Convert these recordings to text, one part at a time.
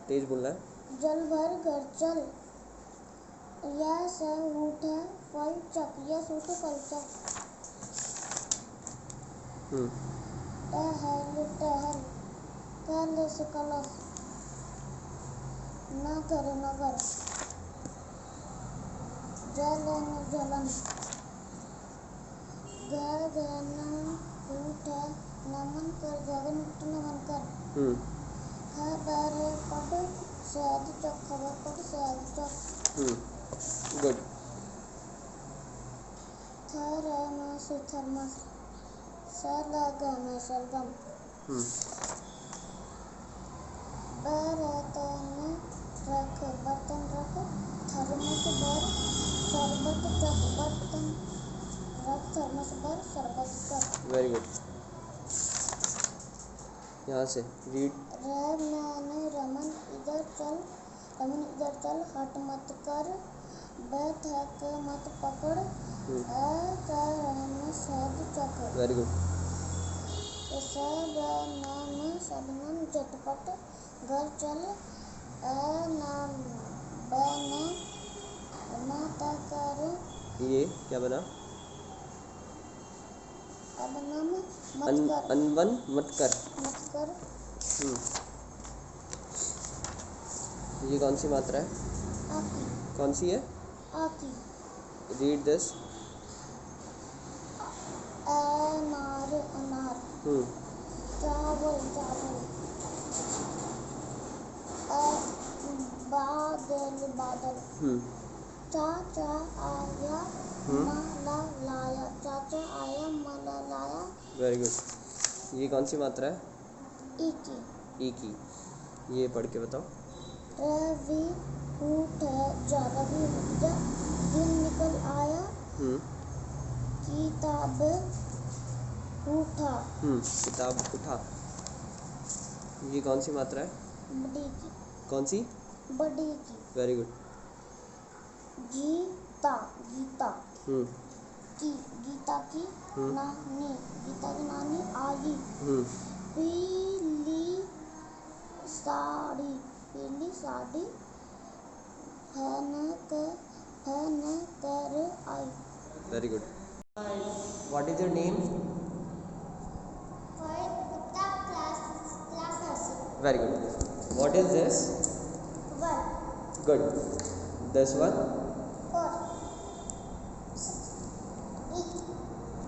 तेज बोलना है। जल भर घर चल, यह से उठे फल चक, यह से उठे फल चक। टहल टहल, कलश कलश, नगर नगर, जलन जलन, गगन उठे नमन कर, गगन उठे नमन कर। खबर पढ़ सैद चौक, खबर पढ़ सैद चौक। गुड। थर्मस थर्मस, सलगम सलगम। बर्तन रख, बर्तन रख, थर्मस भर शरबत चख, बर्तन रख थर्मस भर शरबत चख। Very good. यहाँ से रीड। रमन रमन इधर चल, रमन इधर चल, हट मत कर, बैठक मत पकड़, असहन सैद चक। Very good. शबनम शबनम झटपट घर चल, अनबन मत कर। ये क्या बना? अबनम मत कर, अनबन मत कर। मत कर। ये कौन सी मात्रा है? आकी, कौन सी है? आकी। Read this. अनार अनार, चावल चावल, बादल बादल, चाचा आया माला लाया, चाचा आया माला लाया। Very good. ये कौन सी मात्रा है? ई की। ई की। ये पढ़ के बताओ। रवि उठ जा, रवि उठ जा, दिन निकल आया, किताब उठा। किताब उठा। ये कौन सी मात्रा है? बड़ी की। कौन सी? बड़ी की। Very good. गीता गीता, की गीता की नानी, गीता की नानी आई। पीली साड़ी, पीली साड़ी पहन कर आई। Very good. What is your name? Very good. What is this? Good. This one?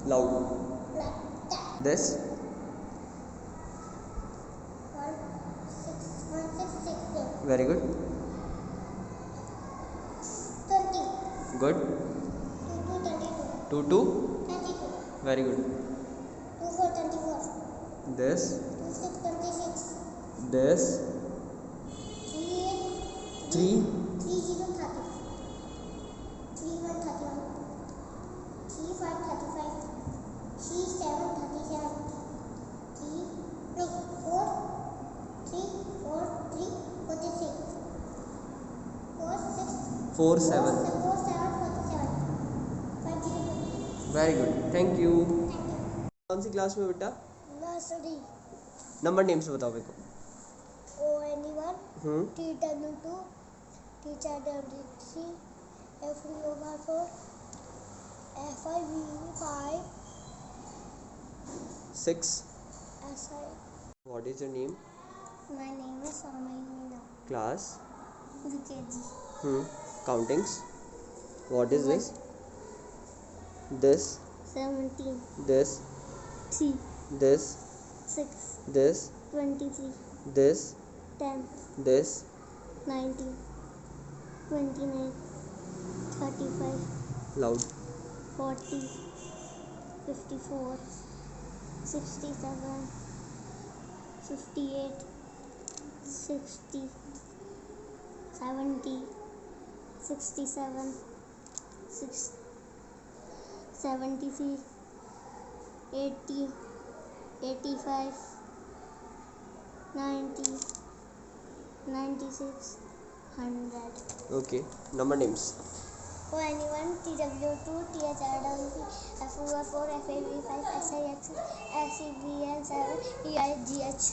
Loud. This? 1 6 very good. 20 good. 2 2 22 very good. 2 4 24 this? 2 6 26 this? 3 3 3 0 30 3 1 31 3 5 35 3 7 37 3 no 4 3 4 3 46 4 6 4 7 4 7 47 5 0 very good. Thank you. Thank you. कौन सी क्लास में बेटा? Nursery. Number names बताओ मेरे को। ONE1 TW2 TW3 F4 FIV5 6 SI. What is your name? My name is Samayina. Class? UKG. Countings? What is this? This? 17 this? 3 this? 6 this? 23 this? 10 this? 19 29 35 loud. 40 54 67 58 60 70 67 73 80 85 90 96 100. Okay. Number names? ONE1 TW2 THRWP F4 FAV5 SIX SEVN7 EIGHT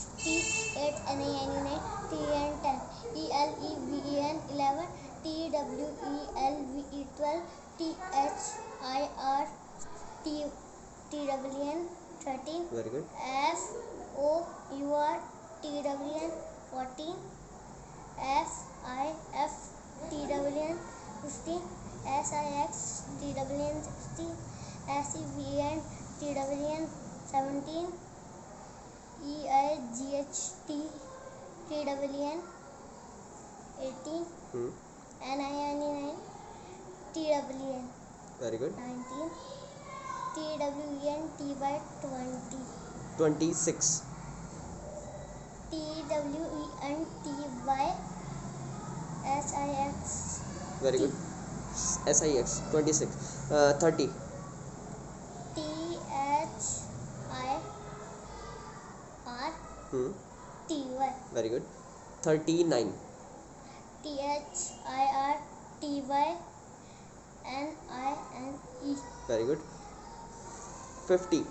8 NANU9 TN10 TWELVE 12, THIRTWN 13, Very good. FOURTWN 14, FIFTWN 15, SIXTWN 16, SEVNTWN 17, EIGHTTWN 18, Hmm. NINE TWN Very good. 19, TWENTY 20, 26. TWENTY SIX Very good. SIX 26. 30. Hmm. THIRTY Very good. 39. THIRTYNINE Very good. 50.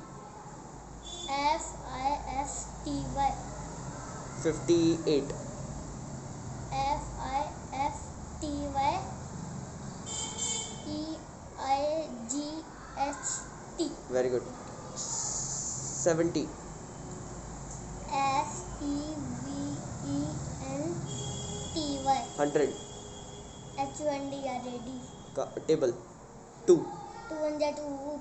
FIFTY 58. FIFTY EIGHT Very good. 70. SEVENTY 100. HUNDRED Table. 2. 2 1 2,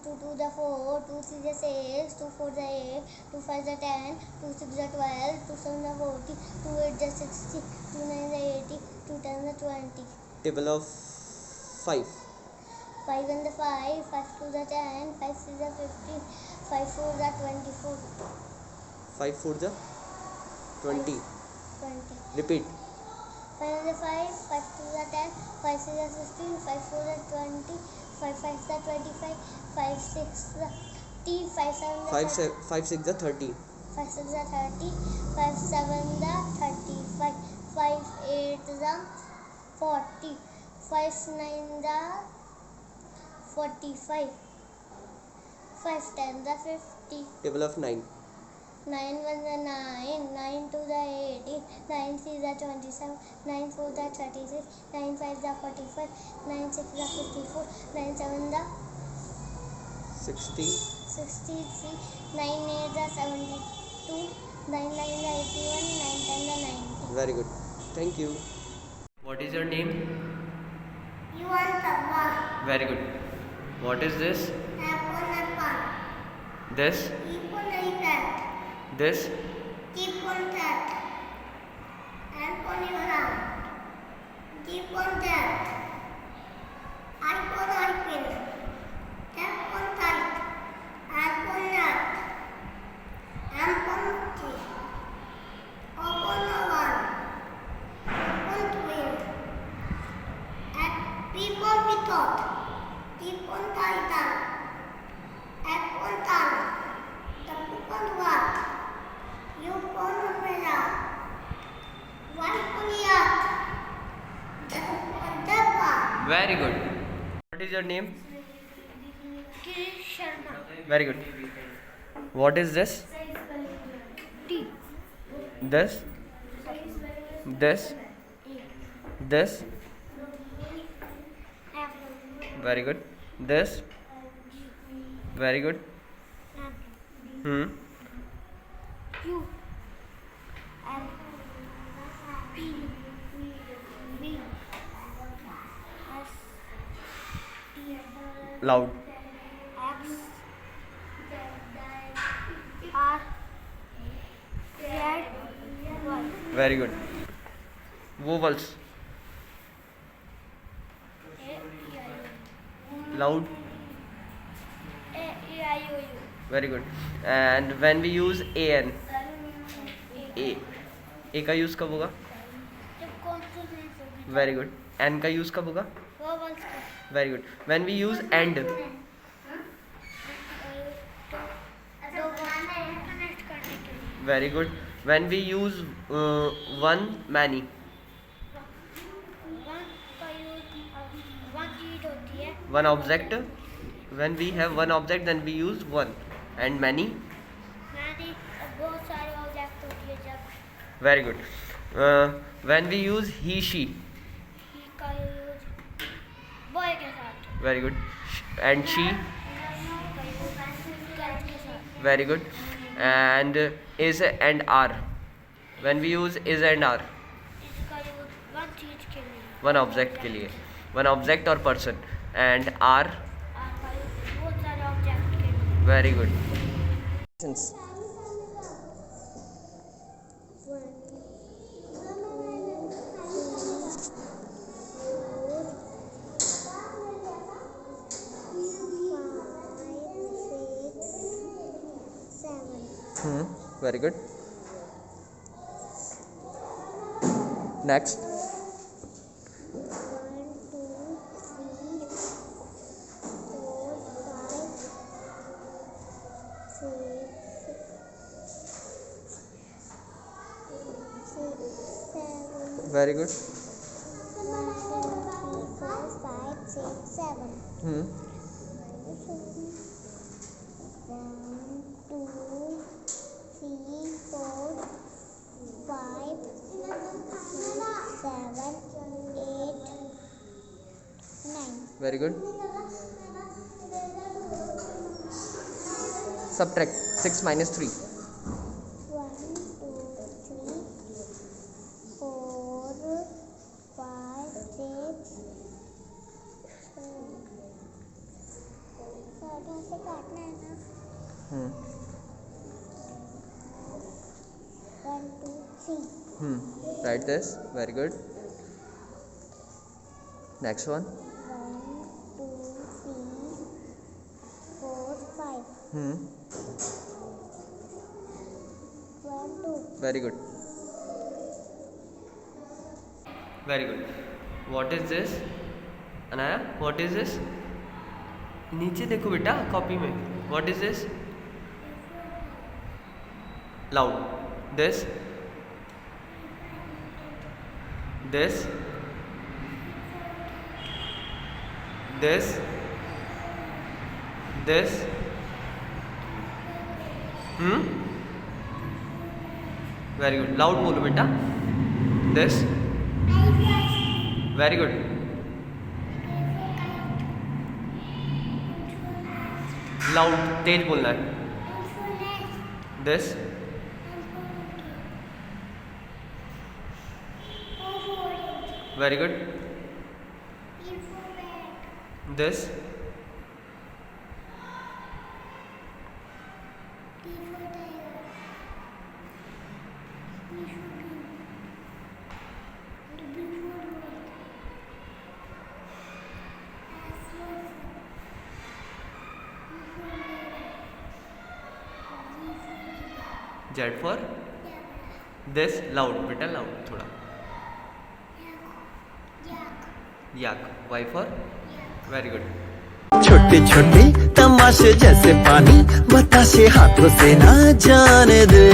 2 2 4, 2 3 6, 2 4 8, 2 5 10, 2 6 12, 2 7 40, 2 8 60, 2 9 80, 2 10 20. Table of 5. 5 1 5, 5 2 10, 5 6 15, 5 4 24. 5 4 20. 20. Repeat. 5 1 5, 5 2 10, 5 6 15, 5 4 20, 5 5 25, 5 6 30, 5 7 5 6 30. 5 6 30, 5 7 35, 5 8 40, 5 9 45, 5 10 50. Table of 9. 9 1 9, 9 2 18, 9 3 27, 9 4 36, 9 5 45, 9 6 54, 9 7 60. 63, 9 8 72, 9 9 81, 9 10 90. Very good. Thank you. What is your name? You want the Very good. What is this? apple. This? Keep on like that. This? Keep on that. And on your arm. Keep on that. I pin. Tap on tight. And on that. And on key. Open the one. Open twin. And keep on method. Keep on tight. And on tongue. The people what? You pon umbrella. Why pon yat? The Very good. What is your name? Girish Sharma. Very good. What is this? T. This? This? This? F. Very good. This? Very good. Hmm. Q. L. P. B. S. T. Loud. X. R. Z. Y. Very good. Vowels. A. E. I. O. Loud. A. E. I. O. U. Very good. And when we use an, a का use कब होगा? जब consonant होगी very good. An का use कब होगा? Vowels का very good. When we use and, दो गाने कनेक्ट करने के लिए very good. When we use one many, one का यूज वन चीज होती है one object. When we have one object then we use one. And many, मैंने बहुत सारे ऑब्जेक्ट होती है जब very good. When we use he she, ही का use Very good. And she? Very good. And is and are. When we use is and are, one चीज के लिए, one object के लिए, one object or person. And are? बहुत सारे object के लिए. Very good. Very good. Next. 1, 2, 3, 4, 5, 6, 7. Very good. 1, 2, 3, 4, 5, 6, 7. 1, 2, 3, 4, 5, 6, 7, 8, 9. Very good. Subtract 6 minus 3. 1, 2, 3, 4, 5, 6, 7 से काटना है ना. 1, 2, 3. Write this. Very good. Next one. 1, 2, 3, 4, 5. 1, 2. Very good. Very good. What is this? Anaya, what is this? नीचे देखो बेटा कॉपी में. What is this? Loud. This. This. This. This. Very good. Loud बोलो बेटा. This. Very good. Loud, तेज बोलना है. This. Very good. This. Z for this. Loud बेटा, loud थोड़ा. Yak. Y for? Very good. छोटे छोटे तमाशे जैसे पानी बताशे हाथों से ना जाने दे.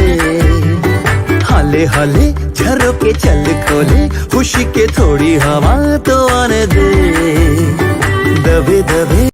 हाले हाले झरोके चल खोले खुशी के थोड़ी हवा तो आने दे. दबे दबे